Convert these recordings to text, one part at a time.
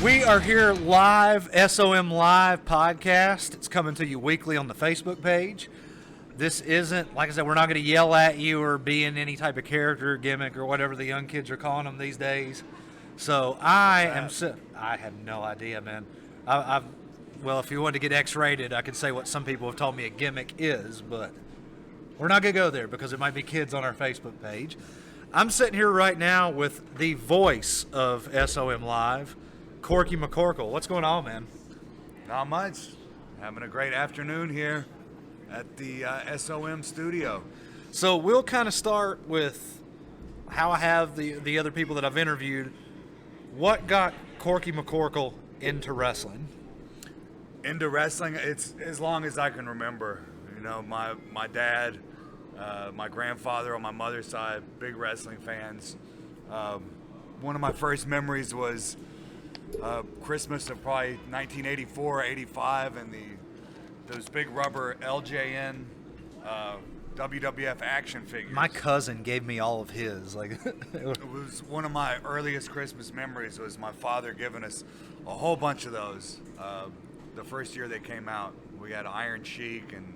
We are here live, SOM Live podcast. It's coming to you weekly on the Facebook page. This isn't, like I said, we're not going to yell at you or be in any type of character, gimmick, or whatever the young kids are calling them these days. So I have no idea, man. Well, if you want to get X-rated, I could say what some people have told me a gimmick is, but we're not going to go there because it might be kids on our Facebook page. I'm sitting here right now with the voice of SOM Live, Corky McCorkle. What's going on, man? Not much. Having a great afternoon here at the SOM studio. So we'll kind of start with how I have the other people that I've interviewed. What got Corky McCorkle into wrestling? Into wrestling, it's as long as I can remember. You know, my dad, my grandfather on my mother's side, big wrestling fans. One of my first memories was Christmas of probably 1984, 85, and those big rubber LJN WWF action figures. My cousin gave me all of his. It was one of my earliest Christmas memories. Was my father giving us a whole bunch of those. The first year they came out, we had Iron Sheik and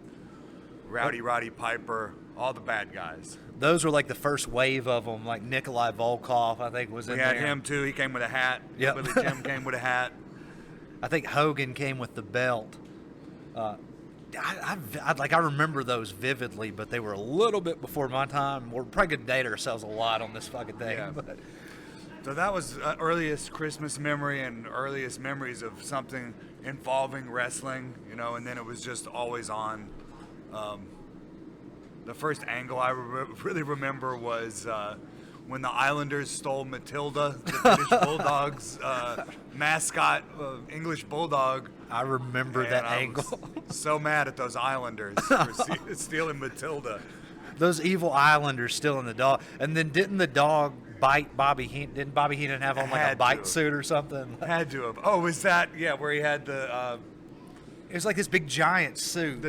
Rowdy Roddy Piper, all the bad guys. Those were like the first wave of them, like Nikolai Volkov, I think, was in there. We had him too. He came with a hat. Yep. Billy Jim came with a hat. I think Hogan came with the belt. I remember those vividly, but they were a little bit before my time. We're probably going to date ourselves a lot on this fucking thing. Yeah. But. So that was earliest Christmas memory and earliest memories of something involving wrestling, you know, and then it was just always on. The first angle I really remember was when the Islanders stole Matilda, the British Bulldog's mascot, English Bulldog. I remember that angle. Was so mad at those Islanders for stealing Matilda. Those evil Islanders stealing the dog. And then didn't the dog bite Bobby Heenan? Didn't Bobby Heenan have on like a bite suit or something? Had to have. Oh, was that, yeah, where he had the... it was like this big giant suit.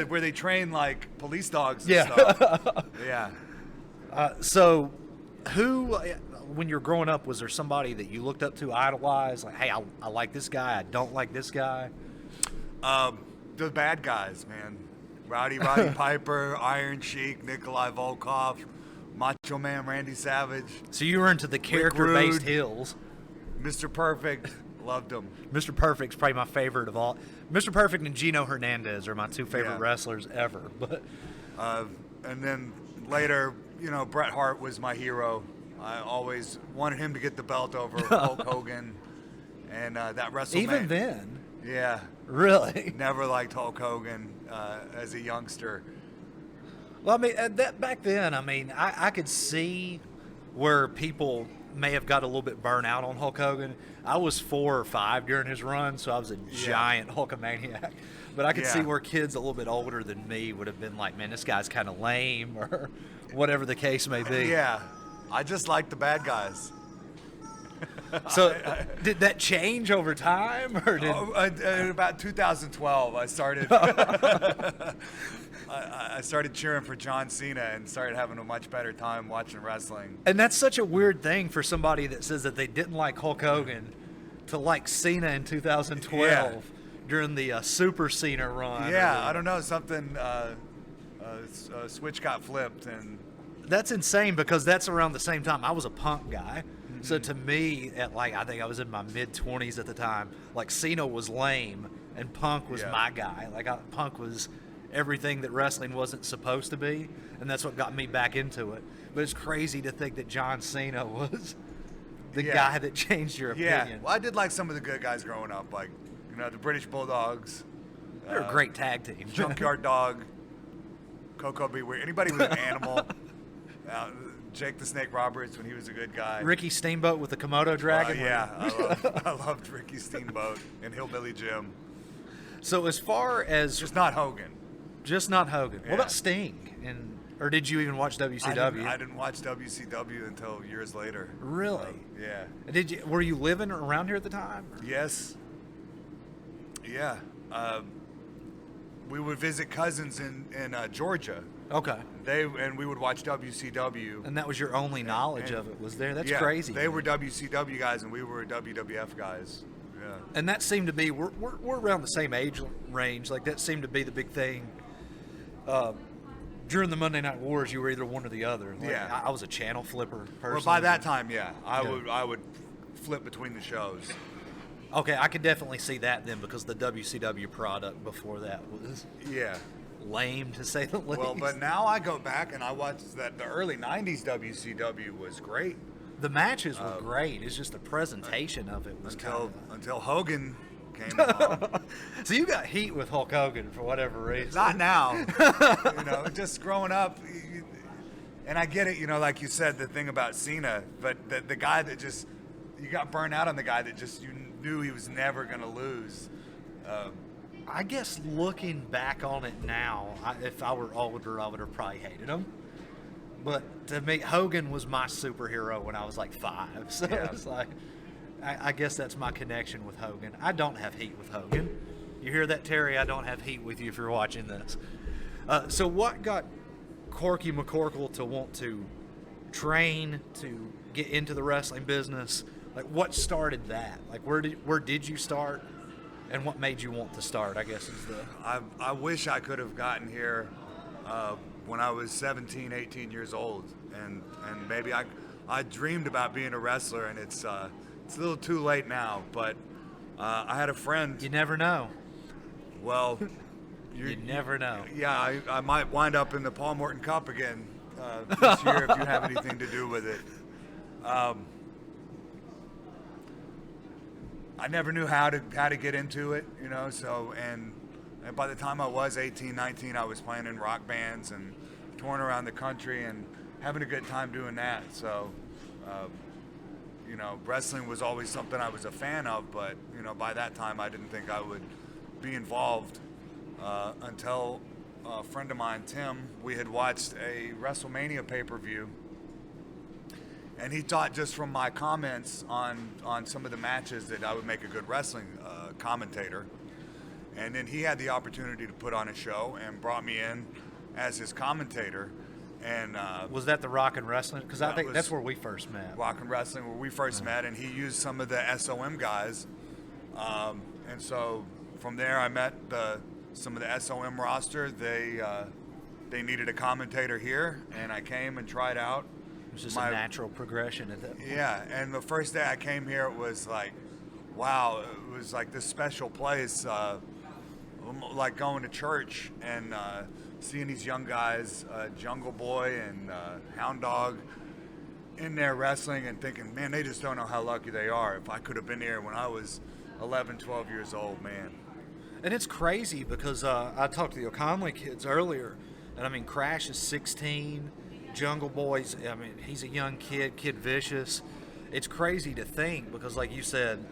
Where they train like police dogs and yeah. stuff. Yeah. So who, when you were growing up, was there somebody that you looked up to, idolized? Like, hey, I like this guy, I don't like this guy? The bad guys, man. Rowdy Roddy Piper, Iron Sheik, Nikolai Volkov, Macho Man Randy Savage. So you were into the character-based heels. Mr. Perfect, loved him. Mr. Perfect's probably my favorite of all. Mr. Perfect and Gino Hernandez are my two favorite wrestlers ever. But and then later, you know, Bret Hart was my hero. I always wanted him to get the belt over Hulk Hogan, and that WrestleMania. Even then? Yeah. Really? Never liked Hulk Hogan as a youngster. Well, I mean, back then, I mean, I could see where people may have got a little bit burnt out on Hulk Hogan. I was 4 or 5 during his run, so I was a giant Hulkamaniac. But I could see where kids a little bit older than me would have been like, man, this guy's kind of lame, or whatever the case may be. Yeah, I just like the bad guys. So did that change over time? Or in about 2012, I started I started cheering for John Cena and started having a much better time watching wrestling. And that's such a weird thing for somebody that says that they didn't like Hulk Hogan to like Cena in 2012 during the Super Cena run. Yeah, I don't know, something switch got flipped, and that's insane because that's around the same time I was a Punk guy. Mm-hmm. So to me, I think I was in my mid-20s at the time, like Cena was lame and Punk was my guy. Punk was everything that wrestling wasn't supposed to be, and that's what got me back into it. But it's crazy to think that John Cena was the guy that changed your opinion. Yeah, well, I did like some of the good guys growing up, like, you know, the British Bulldogs. They're a great tag team. Junkyard Dog, Coco be weird. Anybody with an animal. Jake the Snake Roberts when he was a good guy. Ricky Steamboat with the Komodo dragon. Yeah, I loved Ricky Steamboat and Hillbilly Jim. So as far as Just not Hogan. What Yeah. about Sting? Or did you even watch WCW? I didn't watch WCW until years later. Really? Yeah. Were you living around here at the time? Yes. Yeah. We would visit cousins in Georgia. Okay. And we would watch WCW. And that was your only knowledge of it, was there? That's yeah, crazy. They were WCW guys and we were WWF guys. Yeah. And that seemed to be, we're around the same age range. Like, that seemed to be the big thing. During the Monday Night Wars, you were either one or the other. Like, Yeah. I was a channel flipper person. Well, by that time, yeah. I would flip between the shows. Okay, I could definitely see that then, because the WCW product before that was Yeah. lame, to say the least. Well, but now I go back and I watch that the early 90s WCW was great. The matches were great. It's just the presentation of it was Until Hogan came along. So you got heat with Hulk Hogan for whatever reason. Not now. Just growing up. And I get it, like you said, the thing about Cena, but the guy that just, you got burned out on the guy that just, you knew he was never going to lose. I guess looking back on it now, if I were older, I would have probably hated him. But to me, Hogan was my superhero when I was like 5. So Yeah. it's like, I guess that's my connection with Hogan. I don't have heat with Hogan. You hear that, Terry? I don't have heat with you if you're watching this. So what got Corky McCorkle to want to train, to get into the wrestling business? Like, what started that? Like, where did you start? And what made you want to start, I guess, is the... I wish I could have gotten here when I was 17, 18 years old. And maybe I dreamed about being a wrestler, and it's a little too late now. But I had a friend... You never know. Well... You never know. Yeah, I might wind up in the Paul Morton Cup again this year if you have anything to do with it. I never knew how to get into it, so and by the time I was 18, 19, I was playing in rock bands and touring around the country and having a good time doing that. So, wrestling was always something I was a fan of, but, by that time I didn't think I would be involved until a friend of mine, Tim, we had watched a WrestleMania pay-per-view. And he thought just from my comments on some of the matches that I would make a good wrestling commentator. And then he had the opportunity to put on a show and brought me in as his commentator. And was that the Rock and Wrestling? Because I think that's where we first met. Rock and Wrestling, where we first met, and he used some of the SOM guys. And so from there, I met some of the SOM roster. They needed a commentator here, and I came and tried out. It was just a natural progression at that point. Yeah, and the first day I came here, it was like, wow, it was like this special place, like going to church and seeing these young guys, Jungle Boy and Hound Dog, in there wrestling and thinking, man, they just don't know how lucky they are. If I could have been here when I was 11, 12 years old, man. And it's crazy because I talked to the O'Conley kids earlier, and I mean, Crash is 16. Jungle Boy's, I mean, he's a young Kid Vicious. It's crazy to think because, like you said,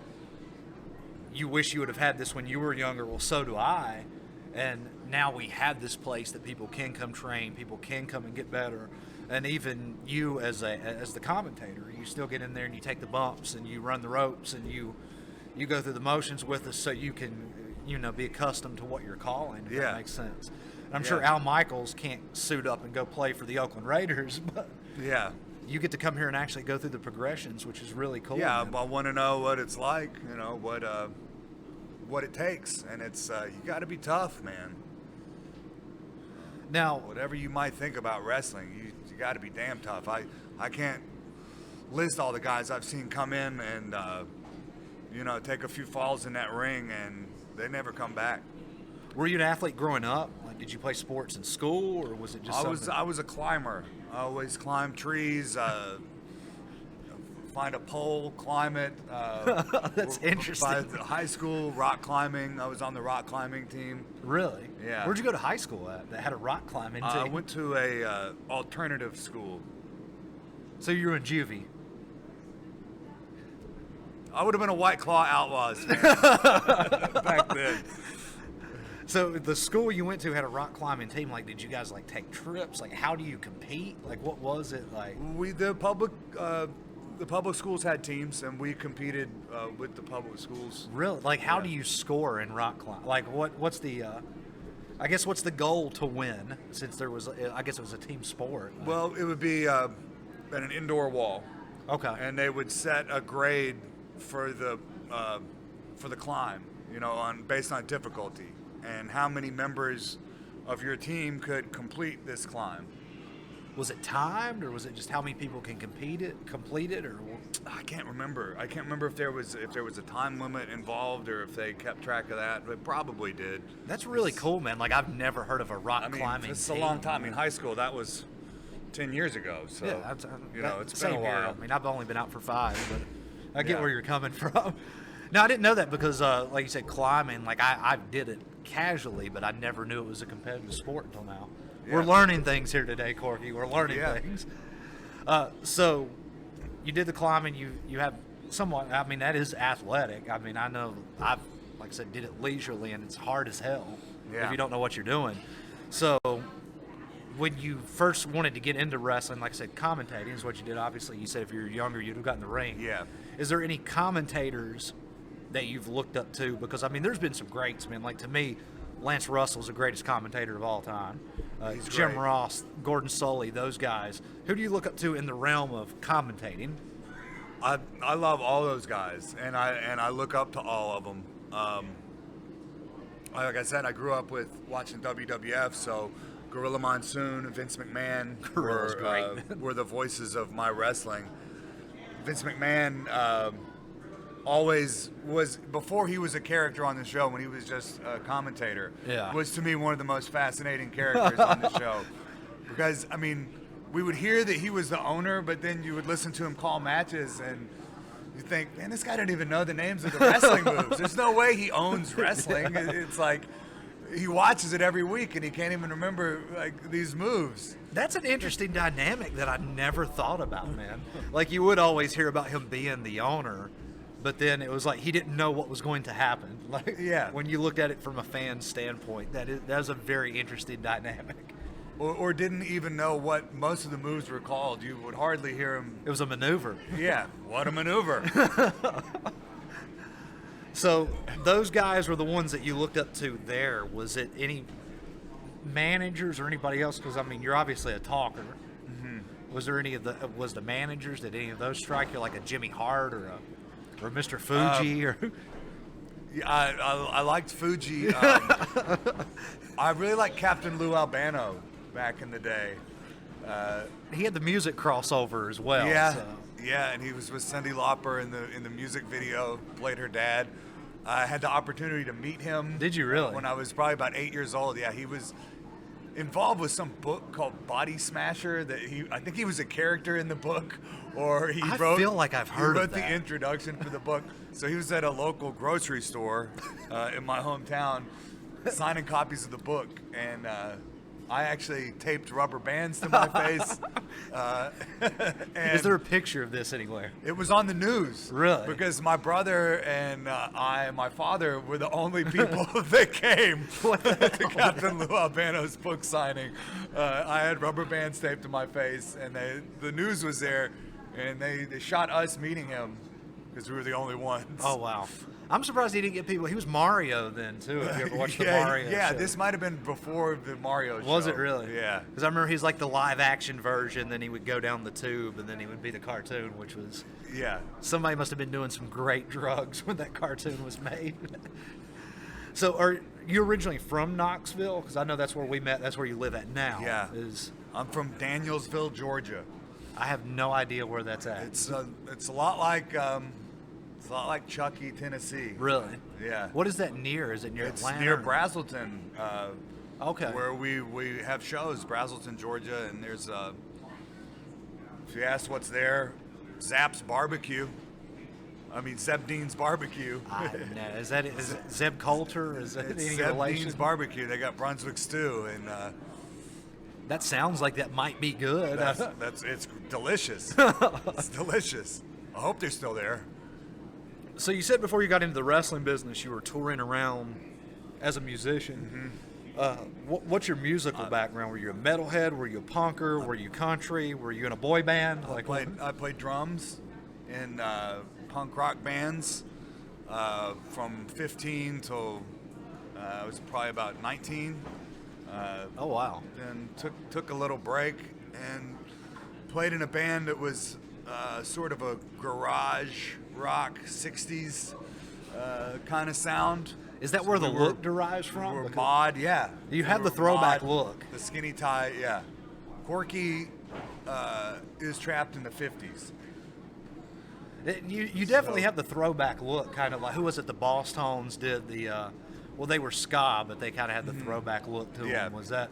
you wish you would have had this when you were younger. Well, so do I. And now we have this place that people can come train, people can come and get better. And even you as the commentator, you still get in there and you take the bumps and you run the ropes and you go through the motions with us so you can, be accustomed to what you're calling, if that makes sense. I'm sure Al Michaels can't suit up and go play for the Oakland Raiders, but you get to come here and actually go through the progressions, which is really cool. Yeah, I want to know what it's like, what it takes, and it's you got to be tough, man. Now, whatever you might think about wrestling, you got to be damn tough. I can't list all the guys I've seen come in and take a few falls in that ring, and they never come back. Were you an athlete growing up? Like, did you play sports in school, or was it just I was a climber. I always climbed trees. find a pole, climb it. That's interesting. By the high school, rock climbing. I was on the rock climbing team. Really? Yeah. Where'd you go to high school at that had a rock climbing team? I went to a alternative school. So you were in juvie. I would have been a White Claw Outlaws fan back then. So the school you went to had a rock climbing team. Like, did you guys like take trips? Like, how do you compete? Like, what was it like? The public schools had teams, and we competed with the public schools. Really? Like, how do you score in rock climb? Like, what's the? I guess what's the goal to win? Since there was, I guess it was a team sport. Like, Well, it would be at an indoor wall. Okay. And they would set a grade for the climb, based on difficulty and how many members of your team could complete this climb. Was it timed, or was it just how many people can complete it, or? I can't remember. I can't remember if there was a time limit involved or if they kept track of that. But probably did. That's really cool, man. Like, I've never heard of a rock climbing. It's a team. long time. In high school, that was 10 years ago. So yeah, it's been a while. I mean, I've only been out for 5, but I get Yeah. where you're coming from. No, I didn't know that because, like you said, climbing. Like, I did it casually, but I never knew it was a competitive sport until now. Yeah. We're learning things here today, Corky. We're learning Yeah. things. So you did the climbing. You have somewhat. I mean, that is athletic. I mean, I know like I said, did it leisurely, and it's hard as hell if Yeah. you don't know what you're doing. So when you first wanted to get into wrestling, like I said, commentating is what you did. Obviously, you said if you were younger, you'd have gotten in the ring. Yeah. Is there any commentators that you've looked up to? Because, I mean, there's been some greats, man. Like, to me, Lance Russell's the greatest commentator of all time. He's Jim great. Ross, Gordon Sully, those guys. Who do you look up to in the realm of commentating? I love all those guys, and I look up to all of them. Like I said, I grew up with watching WWF, so Gorilla Monsoon and Vince McMahon Gorilla's great. were the voices of my wrestling. Vince McMahon always was, before he was a character on the show, when he was just a commentator, Yeah. was to me one of the most fascinating characters on the show. Because, I mean, we would hear that he was the owner, but then you would listen to him call matches and you think, man, this guy didn't even know the names of the wrestling moves. There's no way he owns wrestling. It's like he watches it every week and he can't even remember like these moves. That's an interesting dynamic that I never thought about, man. Like, you would always hear about him being the owner, but then it was like he didn't know what was going to happen. Like, Yeah. when you looked at it from a fan standpoint, that was a very interesting dynamic. Or didn't even know what most of the moves were called. You would hardly hear him. It was a maneuver. Yeah, what a maneuver. So those guys were the ones that you looked up to there. Was it any managers or anybody else? Because, I mean, you're obviously a talker. Mm-hmm. Was there was the managers, did any of those strike you, like a Jimmy Hart or Mr. Fuji? Or Yeah, I liked Fuji. I really liked Captain Lou Albano back in the day. he had the music crossover as well. Yeah, So. yeah, and he was with Cyndi Lauper in the music video. Played her dad. I had the opportunity to meet him. Did you really? When I was probably about 8 years old. Yeah, he was involved with some book called Body Smasher. I think he was a character in the book, or he I wrote. feel like I've heard he of wrote that. the introduction for the book. So he was at a local grocery store in my hometown, signing copies of the book, and I actually taped rubber bands to my face. Is there a picture of this anywhere? It was on the news. Really? Because my brother and I and my father were the only people that came to Captain Lou Albano's book signing. I had rubber bands taped to my face, and the news was there, and they shot us meeting him because we were the only ones. Oh, wow. I'm surprised he didn't get people. He was Mario then, too, if you ever watched the Mario Yeah, show. this might have been before the Mario show. Was it really? Yeah. Because I remember he's like the live-action version, then he would go down the tube, and then he would be the cartoon, which was... Yeah. Somebody must have been doing some great drugs when that cartoon was made. So are you originally from Knoxville? Because I know that's where we met. That's where you live at now. Yeah. Is I'm from Danielsville, Georgia. I have no idea where that's at. It's a lot like Chucky, Tennessee. Really? Yeah. What is that near? Is it near It's Atlanta? near or- Brazelton. Okay. Where we have shows, Brazelton, Georgia, and there's if you ask what's there, Zap's Barbecue. I mean, Zeb Dean's Barbecue. I know. Is it Zeb Coulter? Is that It's any Zeb relation? Dean's Barbecue. They got Brunswick stew, and That sounds like that might be good. it's delicious. It's delicious. I hope they're still there. So you said before you got into the wrestling business, you were touring around as a musician. What's your musical background? Were you a metalhead? Were you a punker? Were you country? Were you in a boy band? I played drums in punk rock bands from 15 till I was probably about 19. Oh wow! Then took a little break and played in a band that was sort of a garage rock 60s kind of sound. Is that where the look derives We from? were Because mod, yeah. You had We the were throwback mod, look. The skinny tie, yeah. Corky is trapped in the 50s. You definitely have the throwback look, kind of like, who was it? The Boss Tones did the, well, they were ska, but they kind of had the throwback look to Yeah. them. Was that?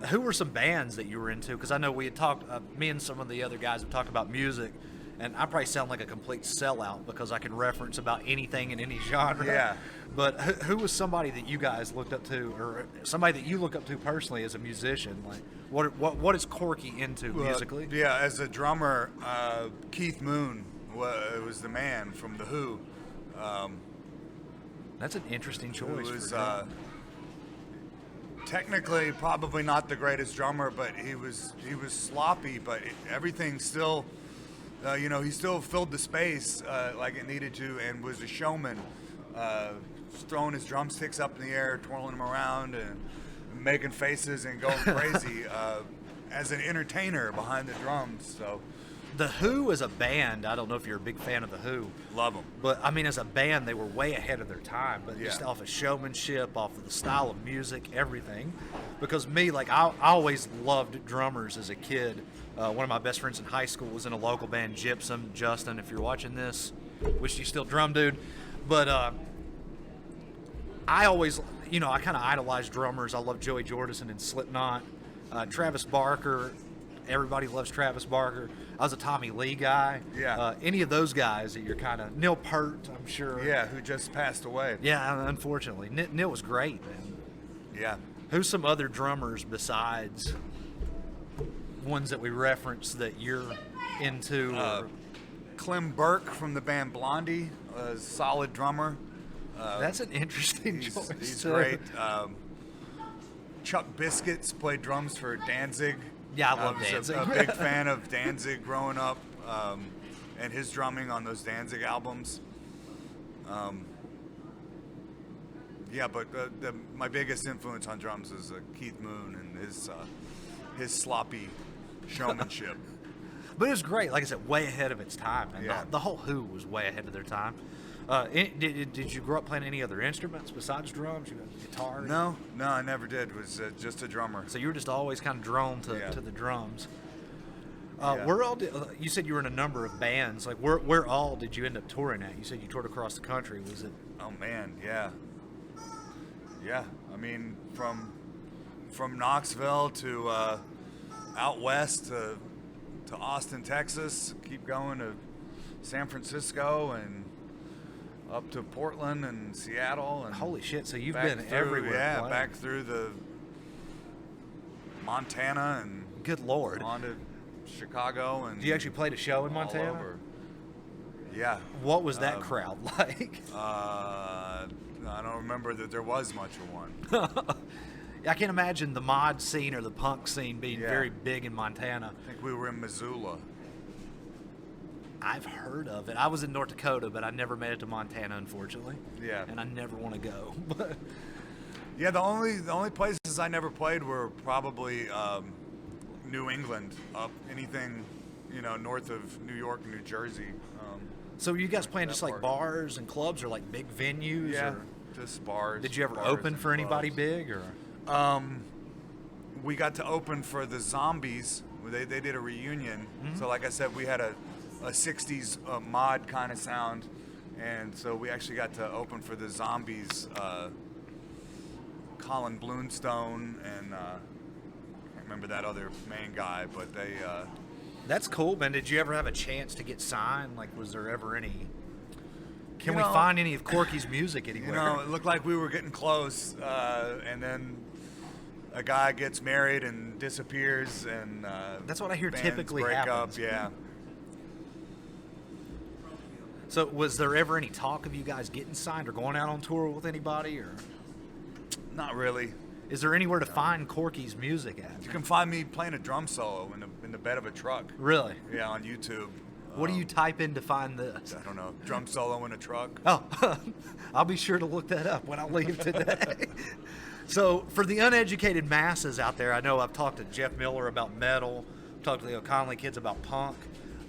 Who were some bands that you were into? Because I know we had talked, me and some of the other guys have talked about music, and I probably sound like a complete sellout because I can reference about anything in any genre. Yeah. But who was somebody that you guys looked up to, or somebody that you look up to personally as a musician? Like, what is Corky into musically? Yeah, as a drummer, Keith Moon was the man from The Who. That's an interesting choice. Who was for him. technically probably not the greatest drummer, but he was sloppy, but everything still, he still filled the space like it needed to, and was a showman, throwing his drumsticks up in the air, twirling them around, and making faces and going crazy as an entertainer behind the drums. So The Who as a band, I don't know if you're a big fan of The Who, love them. but I mean, as a band, they were way ahead of their time. But just Yeah. off of showmanship, off of the style of music, everything. Because me, like, I always loved drummers as a kid. One of my best friends in high school was in a local band, Gypsum. Justin, if you're watching this, wish you still drum, dude. But I always, I kind of idolized drummers. I love Joey Jordison and Slipknot. Travis Barker. Everybody loves Travis Barker. I was a Tommy Lee guy. Yeah. Any of those guys that you're kind of Neil Peart, I'm sure. Yeah, who just passed away. Yeah, unfortunately, Neil was great, man. Yeah. Who's some other drummers besides ones that we referenced that you're into? Clem Burke from the band Blondie, a solid drummer. That's an interesting choice. He's too. great. Chuck Biscuits played drums for Danzig. Yeah, I love was Danzig. a big fan of Danzig growing up, and his drumming on those Danzig albums. But my biggest influence on drums is Keith Moon and his sloppy showmanship. But it was great. Like I said, way ahead of its time. And Yeah. the whole Who was way ahead of their time. Did you grow up playing any other instruments besides drums? You got guitar? No, I never did. Was just a drummer. So you were just always kind of drawn to, Yeah. to the drums. Yeah. Where all you said you were in a number of bands. Like where all did you end up touring at? You said you toured across the country. Was it? Oh man, yeah. I mean, from Knoxville to out west to Austin, Texas. Keep going to San Francisco and up to Portland and Seattle and Holy shit! So you've back been through, everywhere. Yeah, playing. back through the Montana and Good lord! on to Chicago and Did you actually played a show in all Montana? over. Yeah. What was that crowd like? I don't remember that there was much of one. I can't imagine the mod scene or the punk scene being Yeah. very big in Montana. I think we were in Missoula. I've heard of it. I was in North Dakota, but I never made it to Montana, unfortunately. Yeah. And I never want to go. But Yeah, the only places I never played were probably New England, up anything, north of New York and New Jersey. so you guys playing That just like part. bars and clubs or like big venues? Yeah, Or just bars. did you ever bars open and for anybody clubs. big or? We got to open for the Zombies. They did a reunion. So like I said, we had a 60s mod kind of sound, and so we actually got to open for the Zombies. Colin Bloomstone and I can't remember that other main guy, but That's cool, man. Did you ever have a chance to get signed? Like, was there ever any? Can You we know- find any of Corky's music anywhere? You know, it looked like we were getting close, and then a guy gets married and disappears, and That's what I hear bands typically break happens. up. Yeah. So, was there ever any talk of you guys getting signed or going out on tour with anybody, or Not really. is there anywhere to find Corky's music at? You can find me playing a drum solo in the bed of a truck. Really? Yeah, on YouTube. What do you type in to find this? I don't know. Drum solo in a truck. Oh, I'll be sure to look that up when I leave today. So, for the uneducated masses out there, I know I've talked to Jeff Miller about metal, talked to the O'Connelly kids about punk.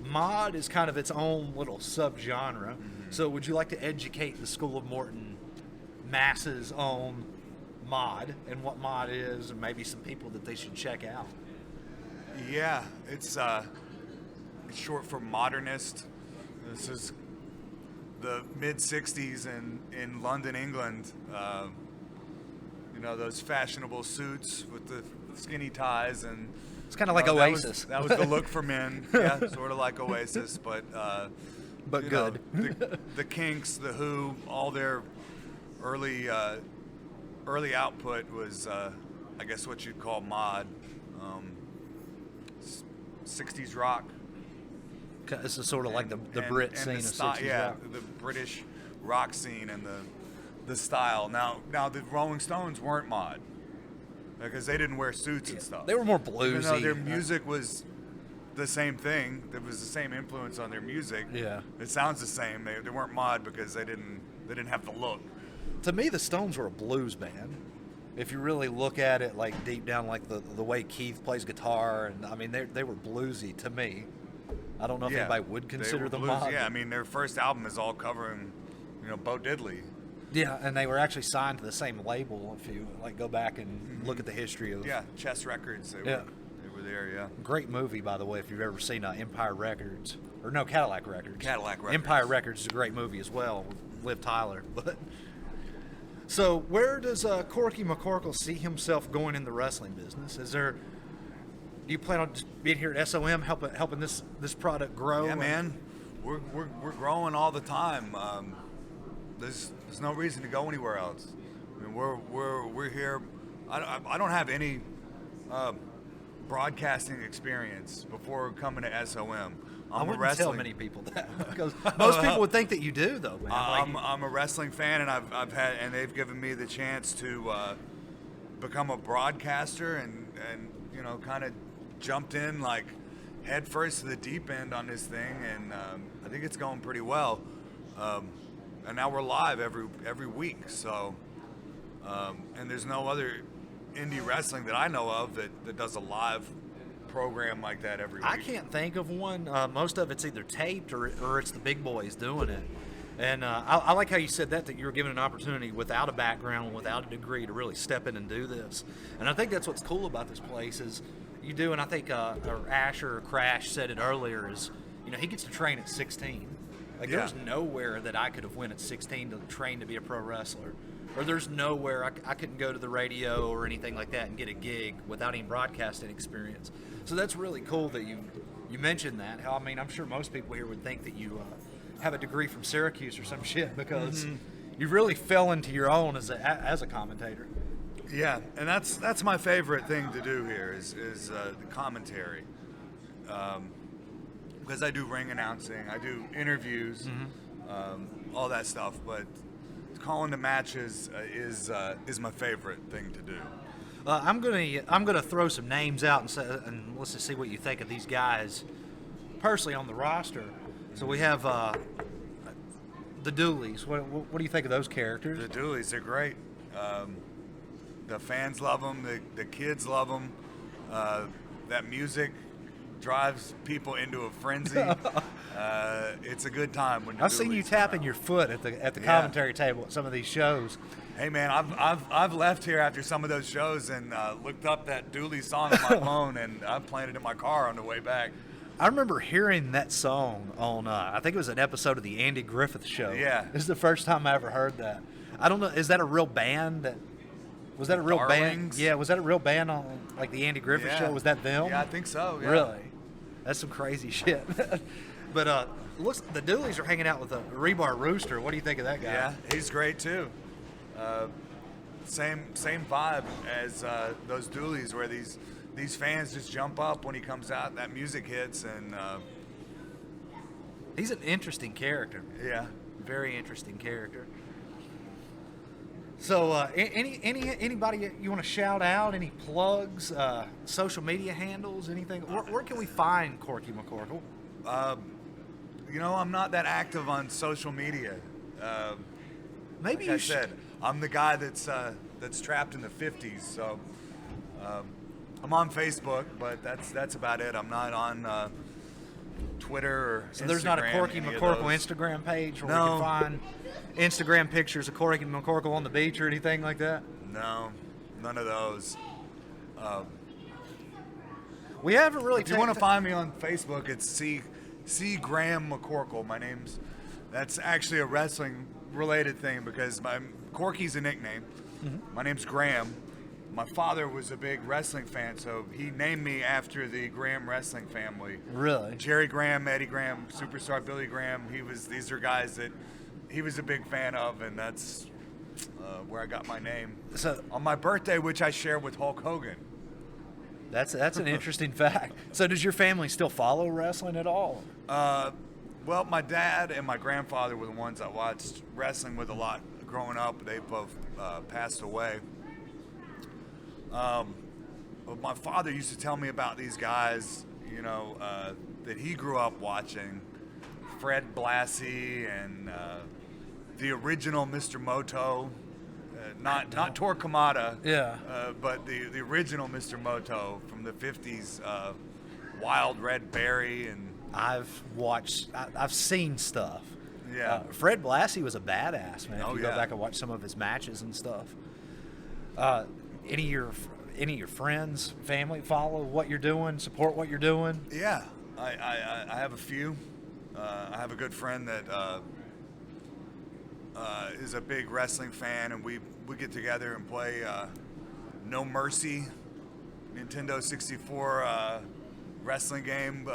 Mod is kind of its own little subgenre. So, would you like to educate the School of Morton masses on mod and what mod is, and maybe some people that they should check out? Yeah, it's short for modernist. This is the mid '60s in London, England. You know, those fashionable suits with the skinny ties, and It's kind of like you know, Oasis. That was the look for men. Yeah, sort of like Oasis, but But you good. know, the Kinks, the Who, all their early output was, I guess, what you'd call mod. 60s rock. This is sort of like the And- Brit and scene the of sty- 60s yeah, rock. the British rock scene and the style. Now the Rolling Stones weren't mod because they didn't wear suits and stuff. They were more Even bluesy. though their music was the same thing. There was the same influence on their music. Yeah. It sounds the same. They weren't mod because they didn't have the look. To me, the Stones were a blues band. If you really look at it, like deep down, like the way Keith plays guitar, and I mean, they were bluesy to me. I don't know if anybody would they consider were them blues. mod. Yeah, I mean their first album is all covering, Bo Diddley. Yeah, and they were actually signed to the same label. If you like go back and look at the history of Yeah, Chess Records. They were there. Yeah. Great movie, by the way, if you've ever seen Empire Records. Or no, Cadillac Records. Cadillac Records. Empire Records is a great movie as well, with Liv Tyler. But so, where does Corky McCorkle see himself going in the wrestling business? Do you plan on just being here at SOM, helping this product grow? Yeah, man, we're growing all the time. There's no reason to go anywhere else. I mean, we're here. I don't have any broadcasting experience before coming to SOM. I wouldn't tell many people that because most people would think that you do, though, man. I'm a wrestling fan, and they've given me the chance to become a broadcaster, and kind of jumped in like head first to the deep end on this thing, and I think it's going pretty well. And now we're live every week, so and there's no other indie wrestling that I know of that does a live program like that every week. I can't think of one. Most of it's either taped or it's the big boys doing it. And I like how you said that you were given an opportunity without a background, without a degree, to really step in and do this. And I think that's what's cool about this place is you do, and I think or Asher or Crash said it earlier, is he gets to train at 16. Like Yeah. there's nowhere that I could have went at 16 to train to be a pro wrestler. Or there's nowhere I couldn't go to the radio or anything like that and get a gig without any broadcasting experience. So that's really cool that you mentioned that. How, I mean, I'm sure most people here would think that you have a degree from Syracuse or some shit because you really fell into your own as a commentator. Yeah, and that's my favorite thing to do here is the commentary, because I do ring announcing, I do interviews, all that stuff. But calling the matches is my favorite thing to do. I'm gonna throw some names out and let's just see what you think of these guys personally on the roster. So we have the Dooleys. What do you think of those characters? The Dooleys are great. The fans love them. The kids love them. That music drives people into a frenzy. It's a good time when the I've seen Dooleys you come tapping out. your foot at the Yeah. commentary table at some of these shows. Hey man, I've left here after some of those shows and looked up that Dooley song on my phone, and I've played it in my car on the way back. I remember hearing that song on, I think it was an episode of the Andy Griffith Show. Yeah. This is the first time I ever heard that. I don't know, is that a real band? Was that a real band? Darlings? Yeah, was that a real band on like the Andy Griffith Yeah. Show? Was that them? Yeah, I think so. Yeah. Really? That's some crazy shit. But looks the Dooleys are hanging out with a Rebar Rooster. What do you think of that guy? Yeah, he's great too. Same vibe as those Dooleys, where these fans just jump up when he comes out. That music hits, and He's an interesting character. yeah. Very interesting character. So, anybody you want to shout out? Any plugs? Social media handles? Anything? Where can we find Corky McCorkle? I'm not that active on social media. Maybe Like you I should. said, I'm the guy that's trapped in the 50s. So I'm on Facebook, but that's about it. I'm not on Twitter or So there's not a Instagram, Corky any of McCorkle those. Instagram page where we No. can find Instagram pictures of Corky McCorkle on the beach or anything like that? No, none of those. We haven't really. If you want to find me on Facebook, it's C Graham McCorkle. That's actually a wrestling related thing, because Corky's a nickname. Mm-hmm. My name's Graham. My father was a big wrestling fan, so he named me after the Graham wrestling family. Really? Jerry Graham, Eddie Graham, superstar Billy Graham. These are guys that he was a big fan of, and that's where I got my name. So On my birthday, which I share with Hulk Hogan. that's an interesting fact. So does your family still follow wrestling at all? Well, my dad and my grandfather were the ones I watched wrestling with a lot growing up. They both passed away. But my father used to tell me about these guys, that he grew up watching. Fred Blassie and the original Mr. Moto. Not Tor Kamada, Yeah. but the original Mr. Moto from the 50s, Wild Red Berry, and I've seen stuff. Yeah. Fred Blassie was a badass, man. If Oh, you go yeah. back and watch some of his matches and stuff. Any of your friends, family follow what you're doing, support what you're doing? yeah, I have a few. I have a good friend that is a big wrestling fan, and we get together and play No Mercy, Nintendo 64 wrestling game.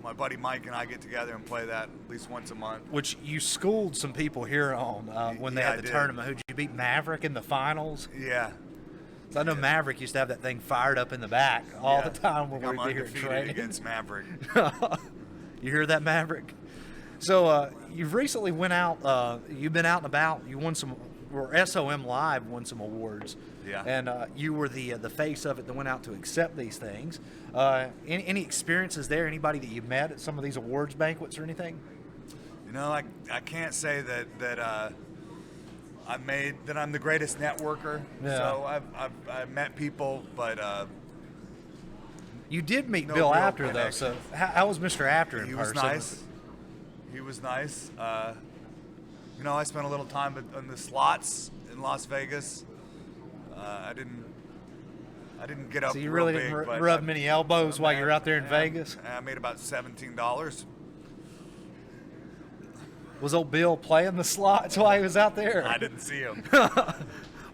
My buddy Mike and I get together and play that at least once a month. Which you schooled some people here on when they Yeah, had I the did. tournament. Who'd you beat Maverick in the finals? Yeah. So I know Maverick used to have that thing fired up in the back all Yeah. the time when I'm we were here undefeated training. against Maverick. You hear that, Maverick? So you've recently went out. You've been out and about. You won some. Or SOM Live won some awards. Yeah. And you were the face of it that went out to accept these things. Any experiences there? Anybody that you met at some of these awards banquets or anything? I can't say that I'm the greatest networker. Yeah. So I've met people, but You did meet No Bill real Apter though. So connection. how was Mr. Apter in he person? was nice. He was nice. I spent a little time in the slots in Las Vegas. I didn't get up. So you real really big, didn't but rub many elbows while you're out there in I- Vegas? I made about $17. Was old Bill playing the slots while he was out there? I didn't see him.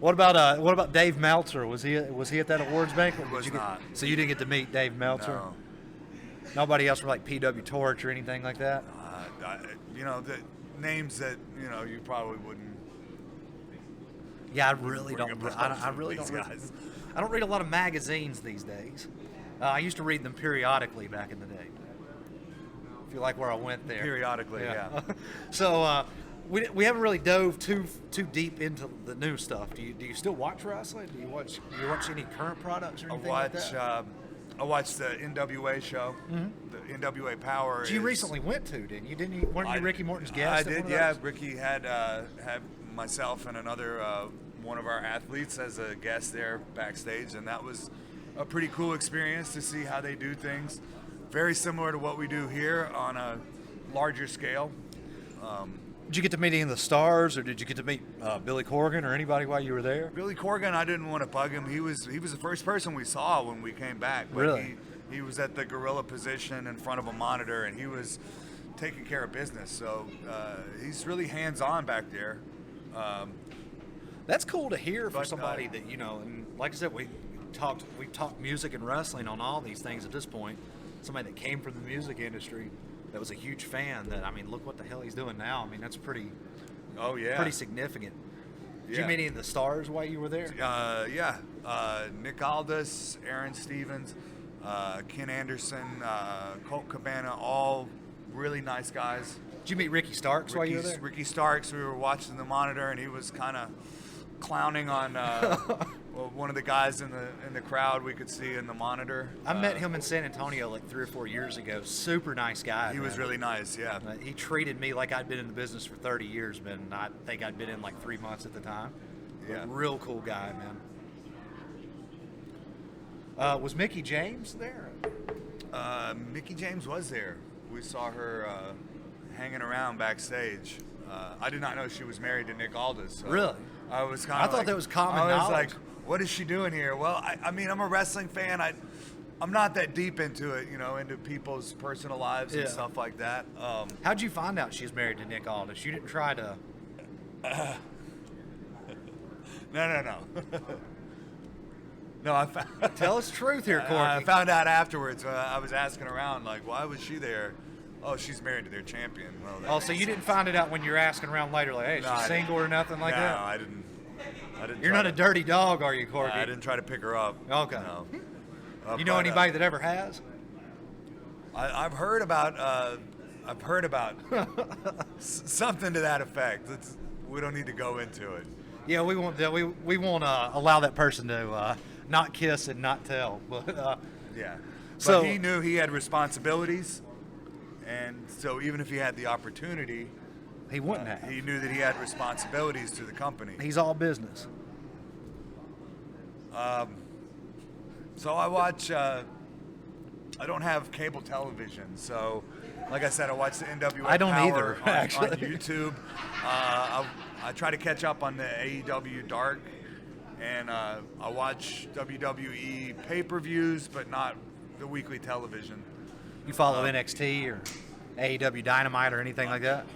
What about Dave Meltzer? Was he at that awards banquet? Was not. So you didn't get to meet Dave Meltzer? No. Nobody else from like PW Torch or anything like that? The names that you probably wouldn't. Yeah, I really bring don't. up I really these don't. guys. I don't read a lot of magazines these days. I used to read them periodically back in the day. If you like where I went there. Periodically, yeah. So we haven't really dove too deep into the new stuff. Do you still watch wrestling? Do you watch any current products or anything like that? I watched the NWA show, the NWA Power. Which you recently went to, didn't you? Weren't you Ricky Morton's guest? I at did, one of yeah. those? Ricky had myself and another one of our athletes as a guest there backstage, and that was a pretty cool experience to see how they do things. Very similar to what we do here on a larger scale. Did you get to meet any of the stars, or did you get to meet Billy Corgan or anybody while you were there? Billy Corgan, I didn't want to bug him. He was the first person we saw when we came back. But Really? He was at the gorilla position in front of a monitor, and he was taking care of business. So he's really hands-on back there. That's cool to hear for But, somebody that and like I said, we talked music and wrestling on all these things at this point. somebody that came from the music industry that was a huge fan. That, I mean, look what the hell he's doing now. I mean, that's pretty significant. Did you meet any of the stars while you were there? Yeah. Nick Aldis, Aaron Stevens, Ken Anderson, Colt Cabana, all really nice guys. Did you meet Ricky Starks while you were there? Ricky Starks, we were watching the monitor, and he was kind of clowning on one of the guys in the crowd we could see in the monitor. I met him in San Antonio like 3 or 4 years ago. Super nice guy. He was really nice, yeah. He treated me like I'd been in the business for 30 years, man. I think I'd been in like 3 months at the time. Yeah. Real cool guy, man. Was Mickey James there? Mickey James was there. We saw her hanging around backstage. I did not know she was married to Nick Aldis. So really? I was kind I of thought like, that was common I was knowledge. like, what is she doing here? Well, I mean, I'm a wrestling fan. I'm not that deep into it, into people's personal lives and stuff like that. How'd you find out she's married to Nick Aldis? You didn't try to... No. No, I found... Tell us the truth here, Corky. I found out afterwards. I was asking around, like, why was she there? Oh, she's married to their champion. Well, so you didn't find it out when you were asking around later, like, hey, she's single or nothing like that? No, I didn't. You're not a dirty dog, are you, Corky? I didn't try to pick her up. Okay. No. You know anybody that ever has? I've heard about something to that effect. We don't need to go into it. Yeah, we won't allow that person to not kiss and not tell. But yeah. So but he knew he had responsibilities, and so even if he had the opportunity, he wouldn't have. He knew that he had responsibilities to the company. He's all business. So I watch. I don't have cable television, so like I said, I watch the NWA. I don't Power either, on actually. YouTube. I try to catch up on the AEW Dark, and I watch WWE pay-per-views, but not the weekly television. You follow NXT or AEW Dynamite or anything like that?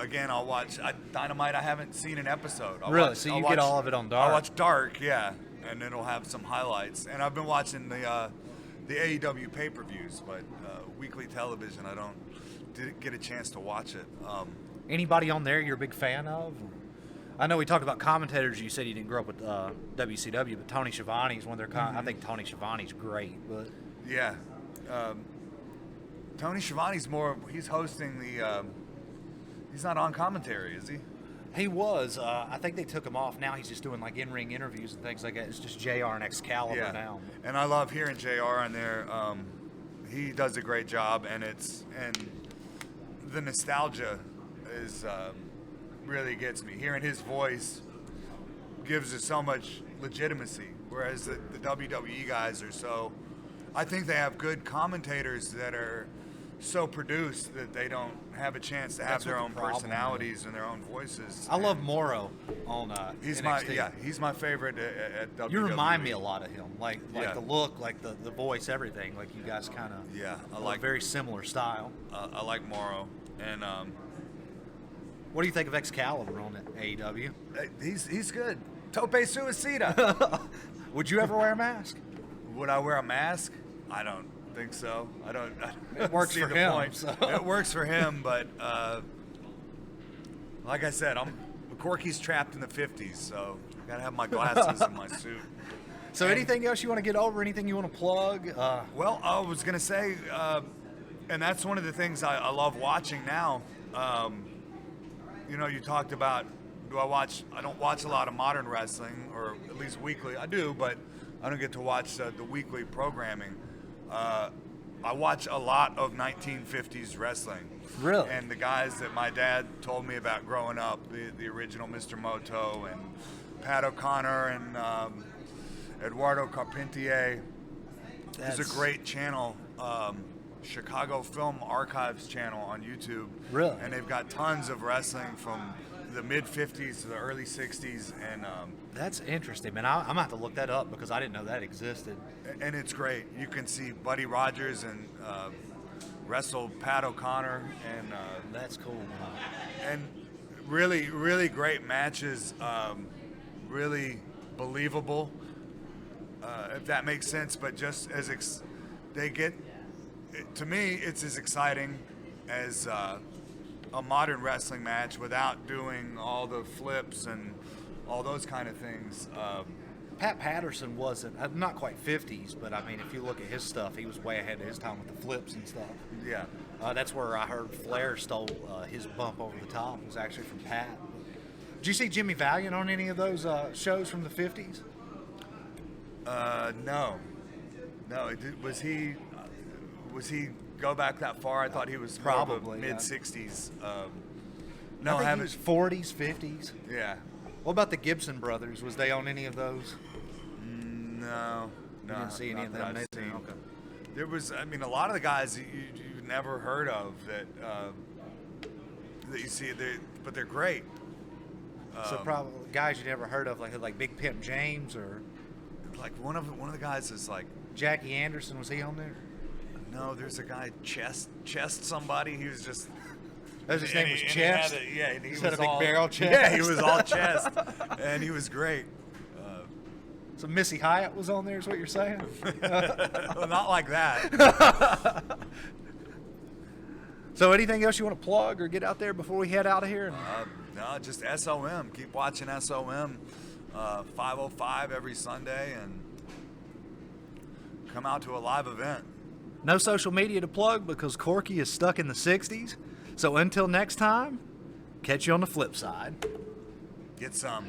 Again, I'll watch Dynamite. I haven't seen an episode. So you get all of it on Dark? I watch Dark, yeah, and it'll have some highlights. And I've been watching the AEW pay-per-views, but weekly television, didn't get a chance to watch it. Anybody on there you're a big fan of? I know we talked about commentators. You said you didn't grow up with WCW, but Tony Schiavone's one of their. I think Tony Schiavone's great, but yeah. Tony Schiavone's he's hosting the, he's not on commentary, is he? He was. I think they took him off. Now he's just doing like in-ring interviews and things like that. It's just JR and Excalibur now. And I love hearing JR on there. He does a great job, and the nostalgia is really gets me. Hearing his voice gives it so much legitimacy, whereas the WWE guys are so... I think they have good commentators that are so produced that they don't have a chance to have their own personalities and their own voices. I love Morrow on he's NXT. He's my favorite at WWE. You remind me a lot of him, like the look, like the voice, everything. Like you guys kind of I like very similar style. I like Morrow, and what do you think of Excalibur on AEW? He's good. Tope Suicida. Would you ever wear a mask? Would I wear a mask? I don't think so. I don't. It works for him. So. It works for him, but like I said, Corky's trapped in the 50s, so I gotta have my glasses and my suit. So anything else you want to get over? Anything you want to plug? Well, I was gonna say, and that's one of the things I love watching now. You talked about, I don't watch a lot of modern wrestling, or at least weekly. I do, but I don't get to watch the weekly programming. I watch a lot of 1950s wrestling. Really? And the guys that my dad told me about growing up, the original Mr. Moto and Pat O'Connor and Eduardo Carpentier. There's a great channel, Chicago Film Archives channel on YouTube. Really? And they've got tons of wrestling from the mid-50s to the early 60s. And that's interesting, man. I'm going to have to look that up because I didn't know that existed. And it's great. You can see Buddy Rogers and wrestle Pat O'Connor. And that's cool, man. And really, really great matches. Really believable, if that makes sense. But just as they get to me, it's as exciting as a modern wrestling match without doing all the flips and all those kind of things. Pat Patterson wasn't, not quite 50s, but I mean, if you look at his stuff, he was way ahead of his time with the flips and stuff. Yeah. That's where I heard Flair stole his bump over the top. It was actually from Pat. Did you see Jimmy Valiant on any of those shows from the 50s? No. Was he go back that far? I thought he was Probably mid 60s. No, I I think haven't. he was 40s, 50s. Yeah. What about the Gibson brothers? Was they on any of those? No. You didn't see any of that them? I've Neither? seen. Okay. There was, I mean, a lot of the guys you've never heard of that you see, but they're great. So probably guys you never heard of, like Big Pimp James or Like one of the guys is like, Jackie Anderson. Was he on there? no, there's a guy chest somebody. He was just. His name was and Chest. He had He was had a big all, barrel chest. Yeah, he was all chest, and he was great. So Missy Hyatt was on there, is what you're saying? Well, not like that. So anything else you want to plug or get out there before we head out of here? No, just SOM. Keep watching SOM. 5:05 every Sunday, and come out to a live event. No social media to plug because Corky is stuck in the 60s. So until next time, catch you on the flip side. Get some.